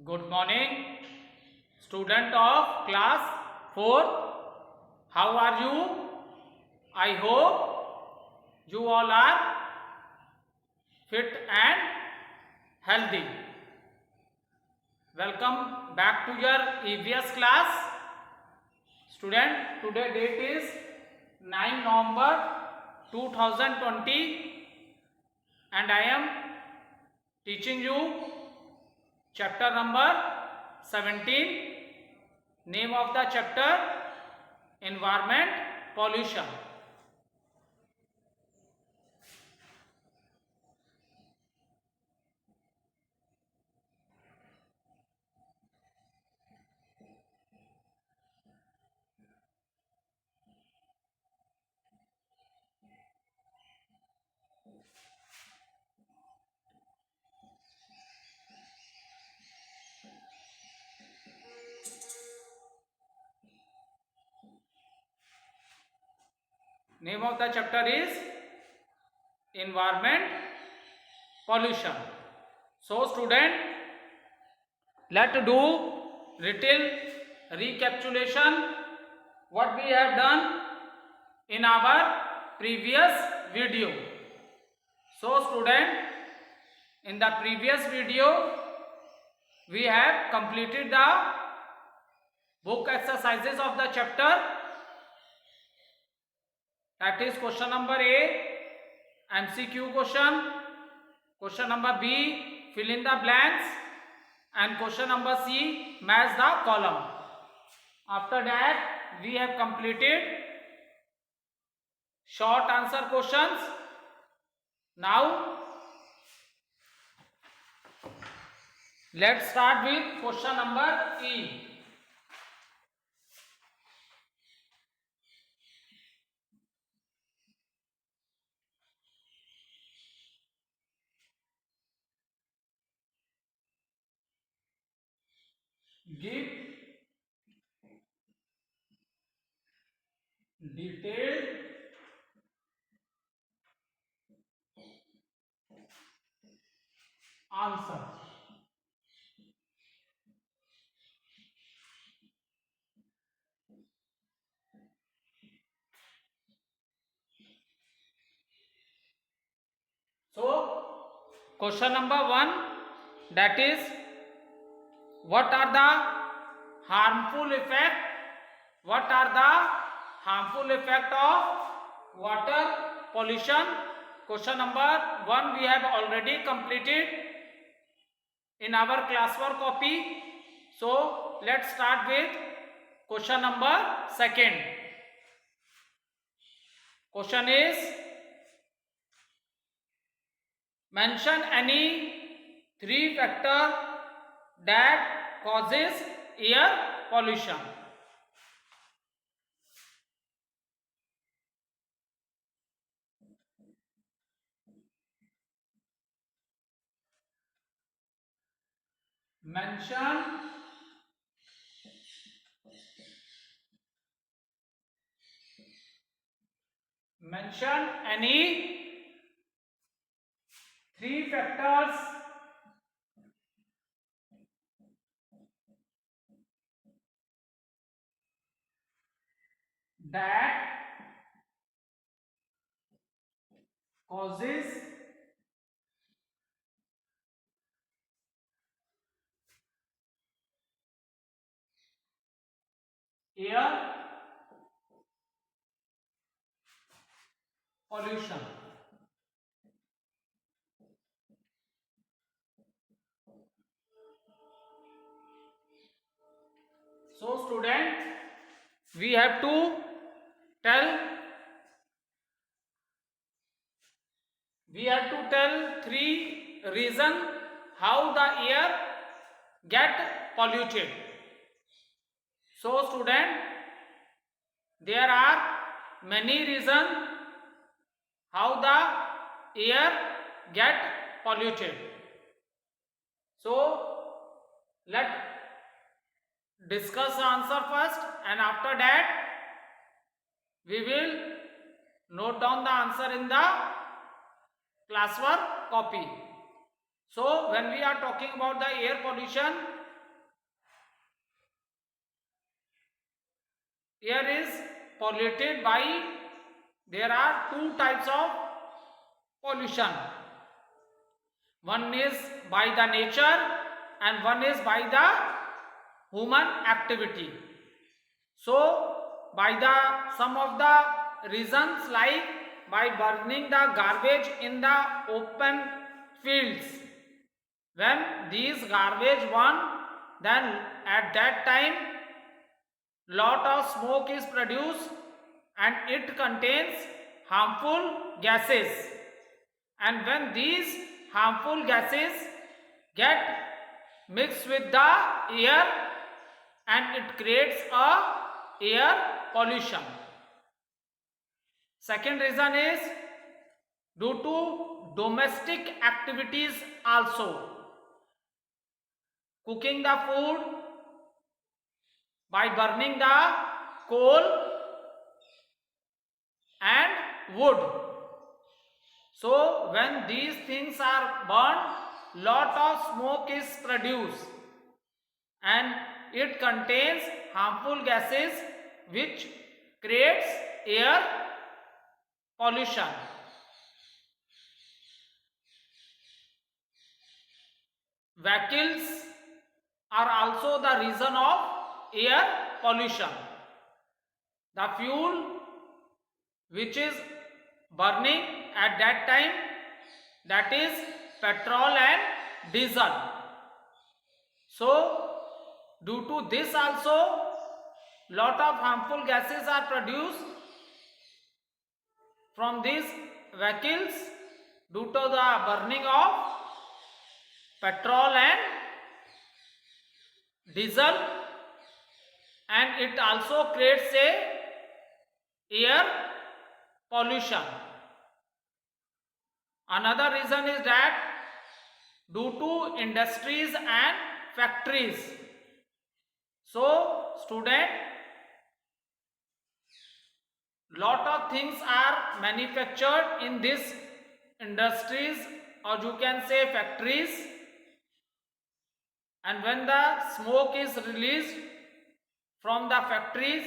Good morning, student of class 4th. How are you? I hope you all are fit and healthy. Welcome back to your EVS class. Student, today date is 9 November 2020 and I am teaching you chapter number 17. Name of the chapter, environment pollution. Name of the chapter is environment pollution. So student, let's do little recapitulation what we have done in our previous video. So student, in the previous video we have completed the book exercises of the chapter, that is question number A, MCQ question, question number B, fill in the blanks, and question number C, match the column. After that we have completed short answer questions. Now let's start with question number E. Give detailed answer. So question number 1, that is, what are the harmful effect of water pollution? Question number 1 we have already completed in our classwork copy. So let's start with question number 2. Question is, mention any 3 factors that causes air pollution. Mention any 3 factors that causes air pollution. So student, we have to tell 3 reasons how the air get polluted. So student, there are many reasons how the air get polluted. So let discuss the answer first, and after that we will note down the answer in the classwork copy. So when we are talking about the air pollution, air is polluted by, there are two types of pollution. One is by the nature and one is by the human activity. So by the some of the reasons, like by burning the garbage in the open fields, when these garbage burn, then at that time lot of smoke is produced and it contains harmful gases, and when these harmful gases get mixed with the air, and it creates a air pollution. Second reason is due to domestic activities also. Cooking the food by burning the coal and wood. So when these things are burned, lot of smoke is produced and it contains harmful gases which creates air pollution. Vehicles are also the reason of air pollution. The fuel which is burning at that time, that is petrol and diesel. So due to this also lot of harmful gases are produced from these vehicles due to the burning of petrol and diesel, and it also creates a air pollution. Another reason is that due to industries and factories. So student, lot of things are manufactured in these industries, or you can say factories, and when the smoke is released from the factories,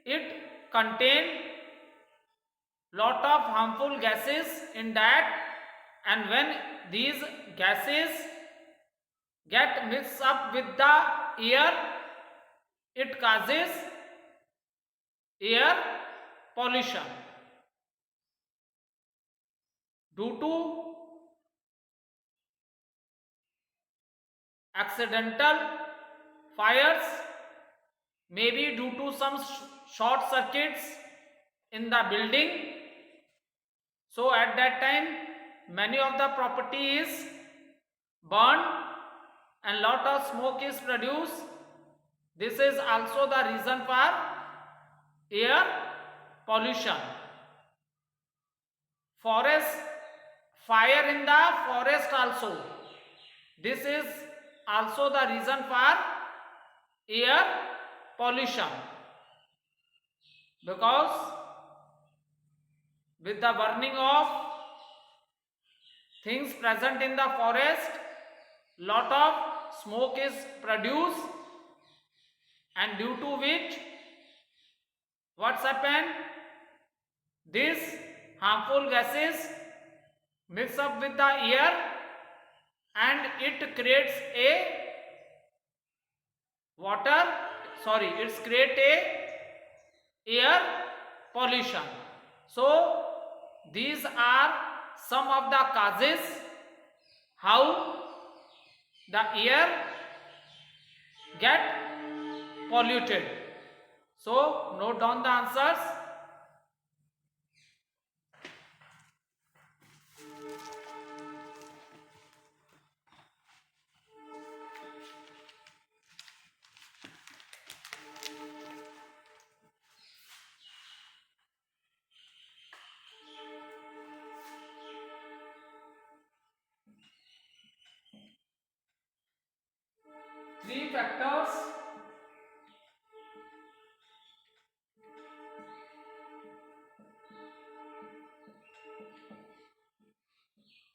it contains lot of harmful gases in that, and when these gases get mixed up with the air, it causes air pollution. Due to accidental fires, maybe due to some short circuits in the building, so at that time many of the property is burned and lot of smoke is produced. This is also the reason for air pollution. Forest fire in the forest also, this is also the reason for air pollution, because with the burning of things present in the forest, lot of smoke is produced, and due to which what's happened, these harmful gases mix up with the air and it creates a air pollution. So these are some of the causes how the air get polluted. So note down the answers.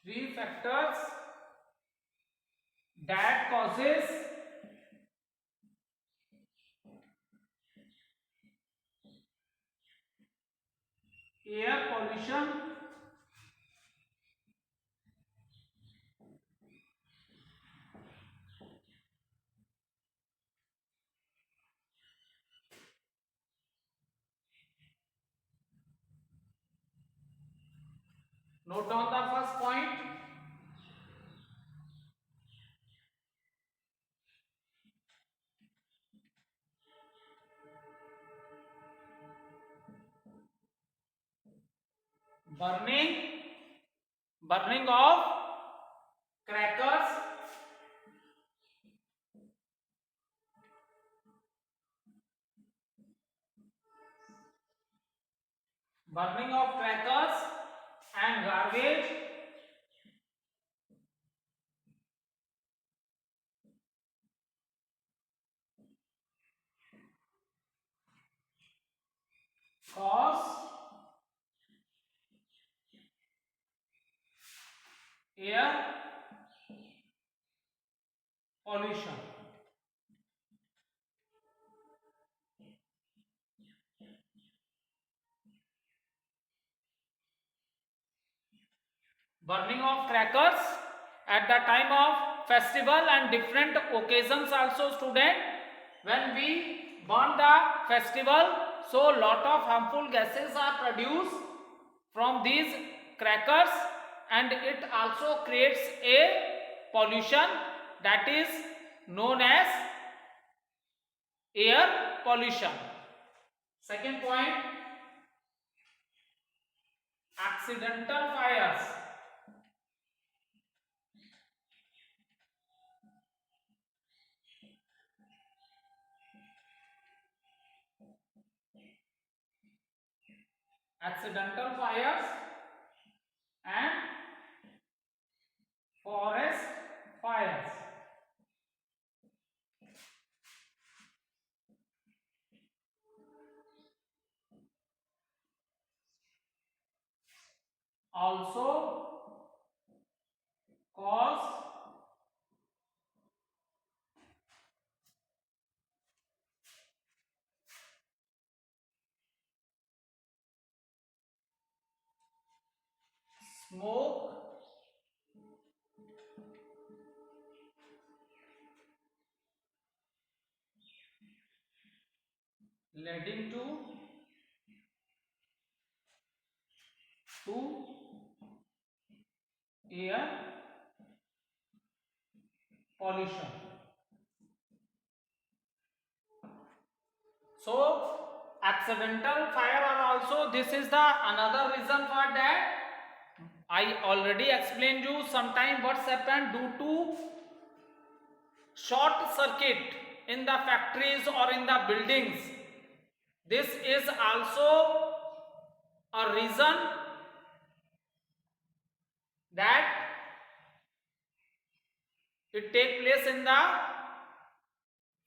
Three factors that causes air pollution, note down the first point. Burning of crackers, and garbage cause air pollution. Burning of crackers at the time of festival and different occasions also, student. When we burn the festival, so lot of harmful gases are produced from these crackers, and it also creates a pollution that is known as air pollution. Second point, accidental fires. Accidental fires and forest fires. Also cause smoke leading to air pollution. So accidental fire are also, this is the another reason for that. I already explained you sometime what's happened due to short circuit in the factories or in the buildings. This is also a reason that it take place in the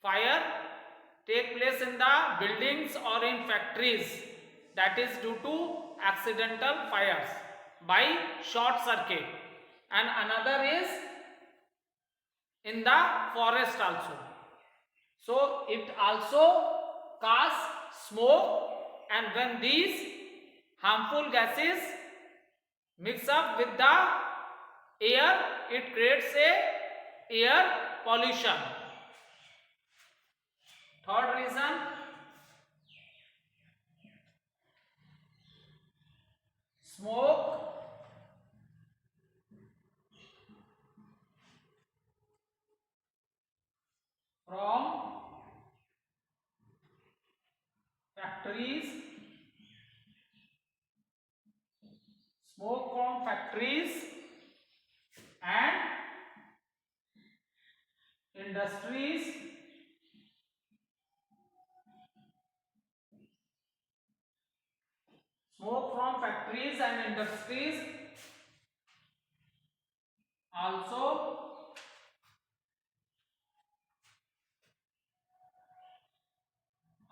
fire, take place in the buildings or in factories, that is due to accidental fires by short circuit. And another is in the forest also. So it also causes smoke, and when these harmful gases mix up with the air, it creates a air pollution. Third reason, smoke from factories, and industries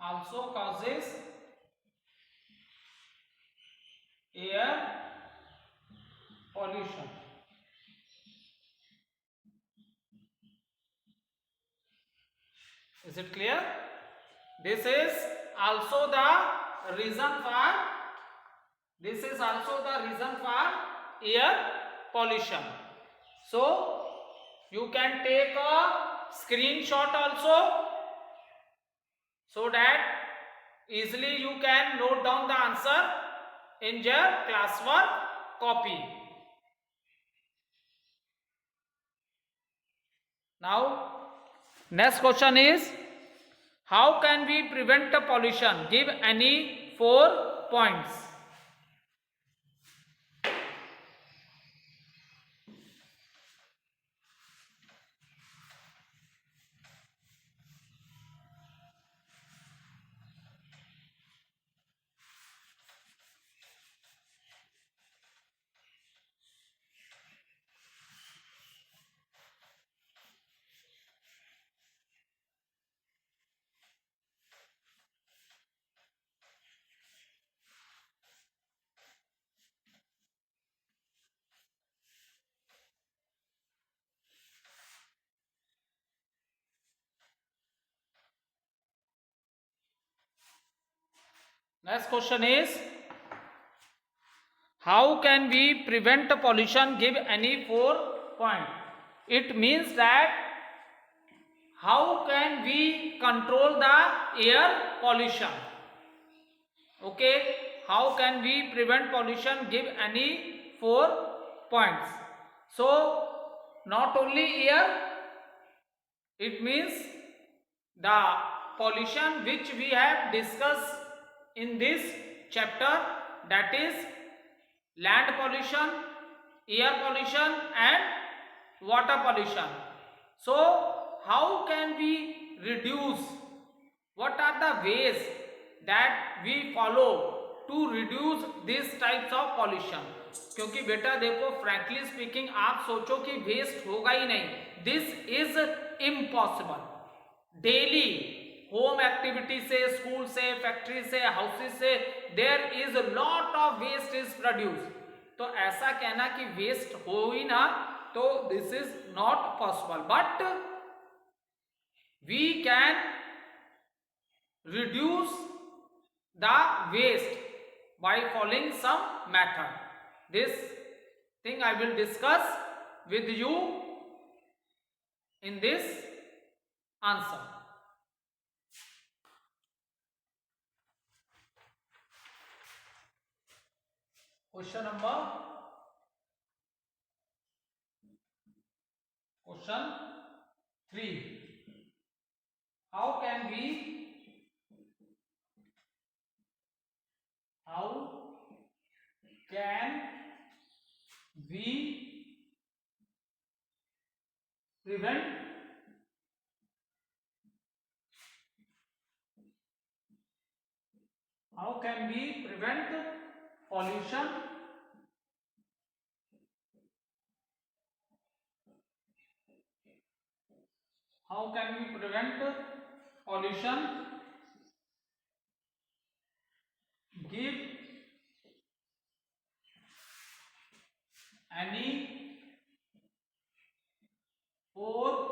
also causes air pollution. Is it clear? This is also the reason for This is also the reason for air pollution. So you can take a screenshot also, so that easily you can note down the answer in your classwork copy. Now next question is, how can we prevent the pollution? Give any 4 points. Next question is, how can we prevent the pollution? Give any 4 points. It means that how can we control the air pollution? Okay, how can we prevent pollution? Give any 4 points. So not only air, it means the pollution which we have discussed in this chapter, that is land pollution, air pollution and water pollution. So how can we reduce? What are the ways that we follow to reduce these types of pollution? क्योंकि बेटा देखो, frankly speaking आप सोचो कि waste होगा ही नहीं, this is impossible. Daily home activity से, स्कूल से, फैक्ट्री से, हाउसेस से there is lot of waste is produce. तो ऐसा कहना कि वेस्ट हो ही ना, तो this is not possible. But we can reduce the waste by following some method. This thing I will discuss with you in this answer. Question 3. How can we prevent pollution? How can we prevent pollution? Give any 4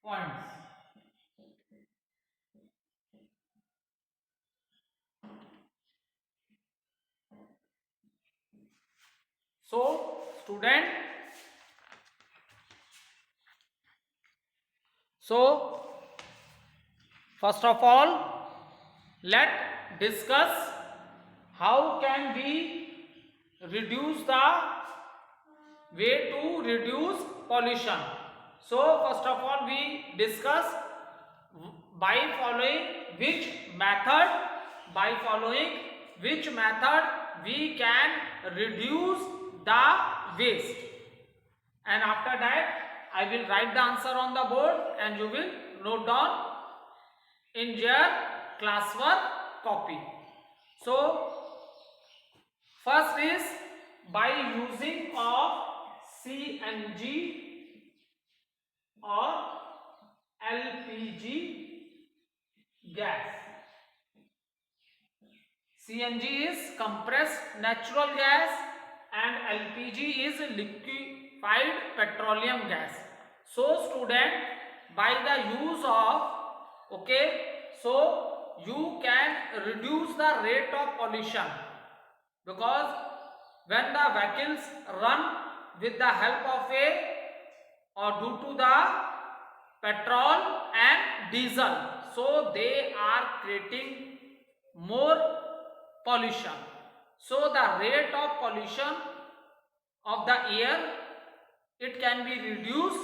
points. So student, so first of all, let's discuss how can we reduce the way to reduce pollution. So first of all, we discuss by following which method we can reduce the waste, and after that I will write the answer on the board and you will note down in your classwork copy. So first is by using of CNG or LPG gas. CNG is compressed natural gas and LPG is liquefied petroleum gas. So student, by the use of you can reduce the rate of pollution, because when the vehicles run with the help of a or due to the petrol and diesel, so they are creating more pollution. So the rate of pollution of the air, it can be reduced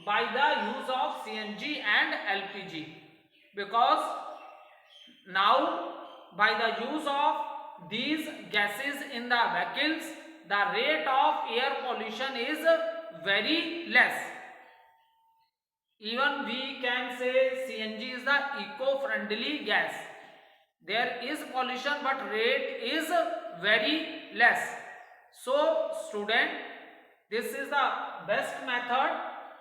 by the use of CNG and LPG, because now by the use of these gases in the vehicles, the rate of air pollution is very less. Even we can say CNG is the eco-friendly gas. There is pollution but rate is very less. So student, this is the best method.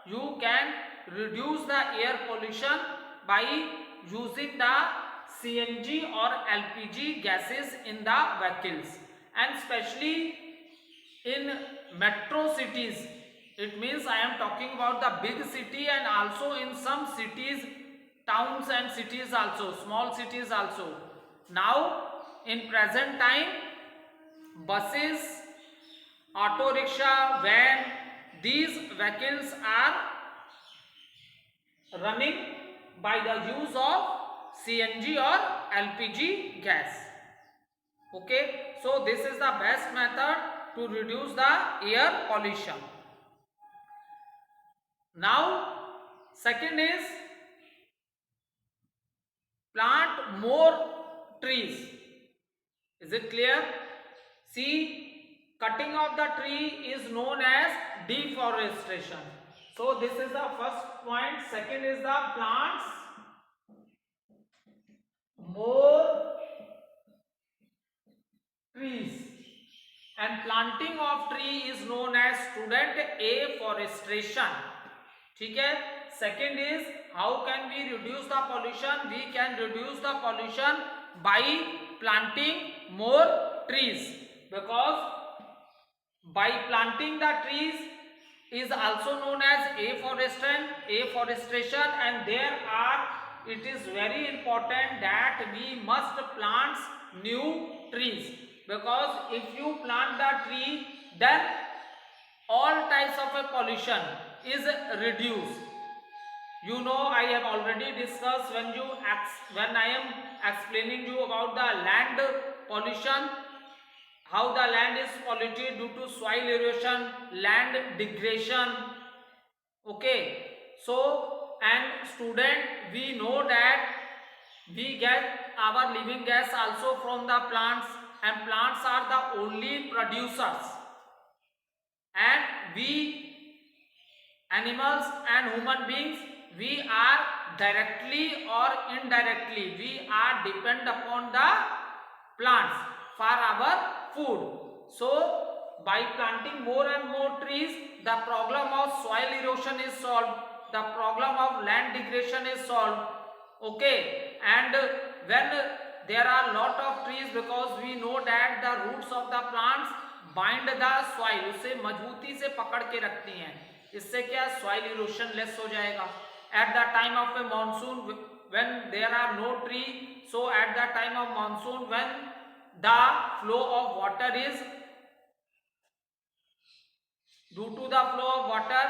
You can reduce the air pollution by using the CNG or LPG gases in the vehicles, and especially in metro cities. It means I am talking about the big city, and also in some cities, towns and cities also, small cities also. Now in present time, buses, auto rickshaw, van, these vehicles are running by the use of CNG or LPG gas. Okay, so this is the best method to reduce the air pollution. Now second is plant more trees. Is it clear? See, cutting of the tree is known as deforestation. So this is the first point. Second is the plants more trees, and planting of tree is known as student afforestation. ठीक है. Second is, how can we reduce the pollution? We can reduce the pollution by planting more trees, because by planting the trees is also known as afforestation, and there are, it is very important that we must plant new trees, because if you plant the tree, then all types of a pollution is reduced. You know, I have already discussed when I am explaining you about the land pollution, how the land is polluted due to soil erosion, land degradation. Okay, so and student, we know that we get our living gas also from the plants, and plants are the only producers, and we animals and human beings, we are directly or indirectly, we are depend upon the plants for our food. So by planting more and more trees, the problem of soil erosion is solved, the problem of land degradation is solved. Okay, and when there are lot of trees, because we know that the roots of the plants bind the soil, उसे मजबूती से पकड़ के रखती हैं, इससे क्या soil erosion less हो जाएगा. At the time of a monsoon, when there are no tree, so at the time of monsoon, when the flow of water is, due to the flow of water,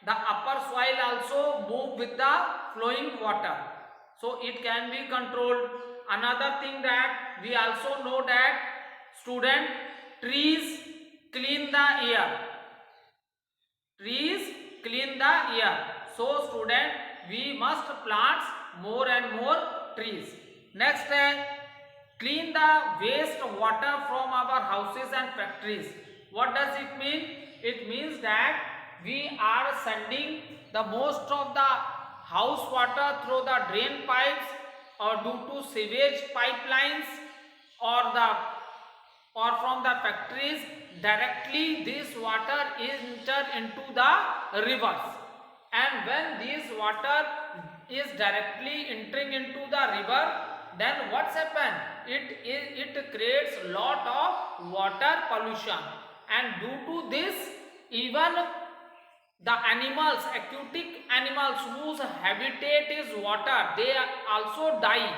the upper soil also move with the flowing water, so it can be controlled. Another thing that we also know that student, trees clean the air. Trees clean the air. So student, we must plant more and more trees. Next, clean the waste water from our houses and factories. What does it mean? It means that we are sending the most of the house water through the drain pipes, or due to sewage pipelines, or from the factories. Directly this water is entered into the rivers, and when this water is directly entering into the river, then what's happened? It creates lot of water pollution, and due to this, even the animals, aquatic animals whose habitat is water, they also die,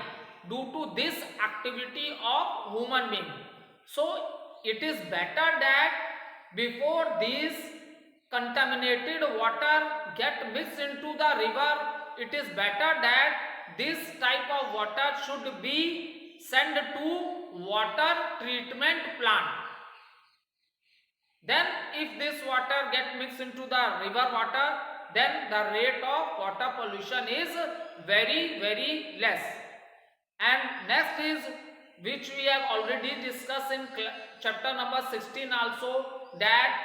due to this activity of human being. So it is better that before these contaminated water get mixed into the river, it is better that this type of water should be sent to water treatment plant. Then if this water get mixed into the river water, then the rate of water pollution is very less. And next is, which we have already discussed in chapter number 16 also, that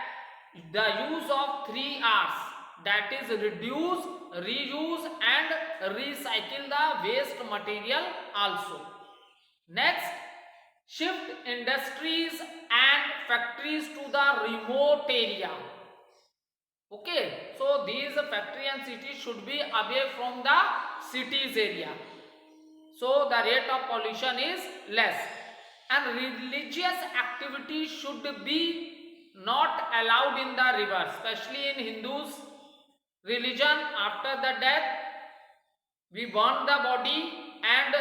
the use of 3 R's, that is reduce, reuse and recycle the waste material also. Next, shift industries and factories to the remote area. Okay, so these factory and cities should be away from the cities area, so the rate of pollution is less. And religious activity should be not allowed in the river, especially in Hindus religion. After the death we burn the body and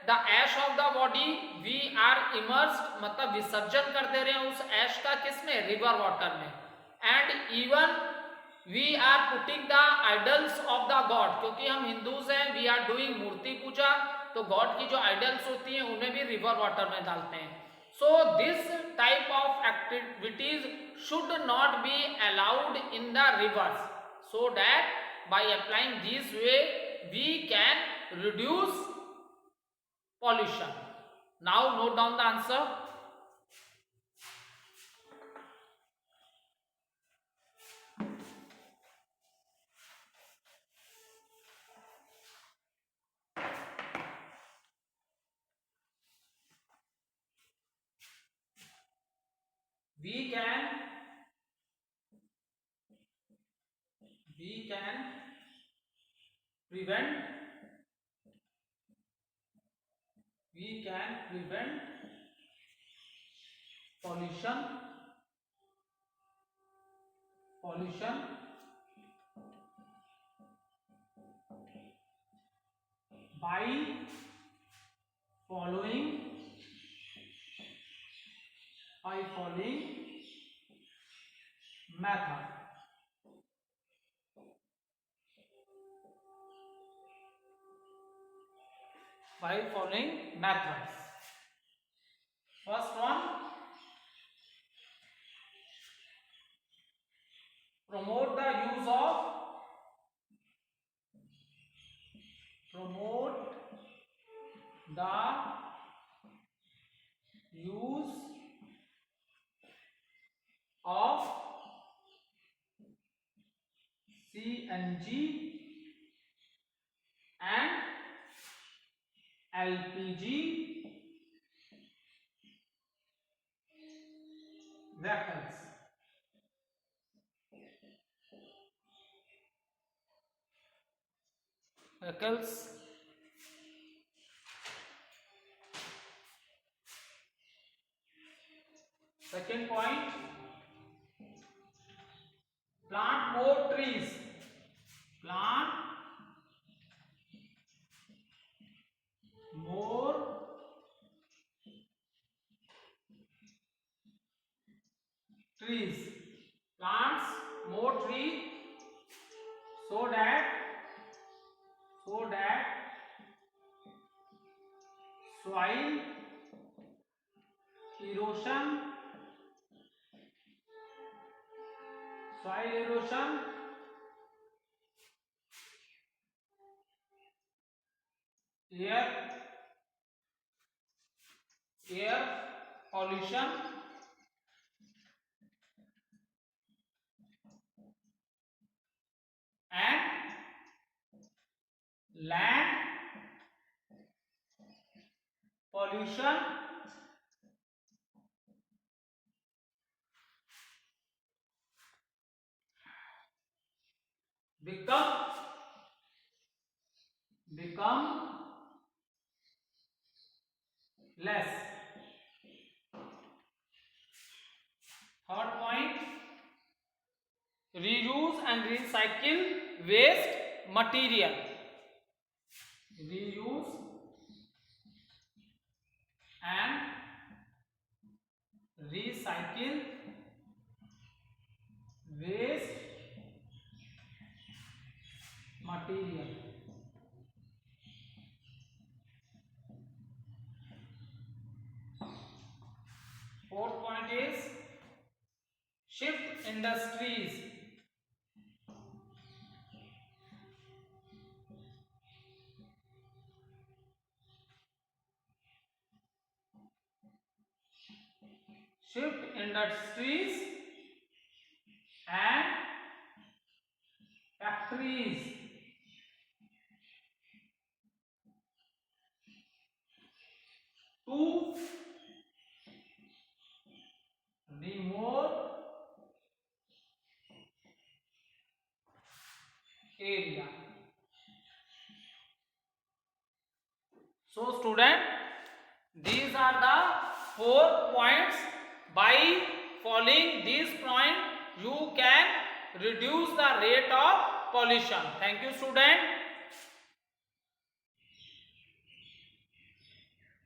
the ash of the body we are immersed, मतलब विसर्जन कर दे रहे हैं उस ash का, किसमें? River water में. And even we are putting the idols of the god, क्योंकि हम हिंदूज हैं, we are doing मूर्ति पूजा, तो गॉड की जो आइडल्स होती हैं उन्हें भी रिवर वाटर में डालते हैं. So this type of activities should not be allowed in the rivers, so that by applying this way we can reduce pollution. Now note down the answer. We can prevent pollution by following method. By following methods. First one, promote the use of CNG and LPG vehicles. Second point, plant more trees. Plant more trees. Plants more trees so that soil erosion air pollution and land pollution become less. Third point, reuse and recycle waste material. Reuse and recycle waste material. Fourth point is shift industries. Shift industries and factories to remote area. So student, these are the 4 points. By following these points, you can reduce the rate of pollution. Thank you student.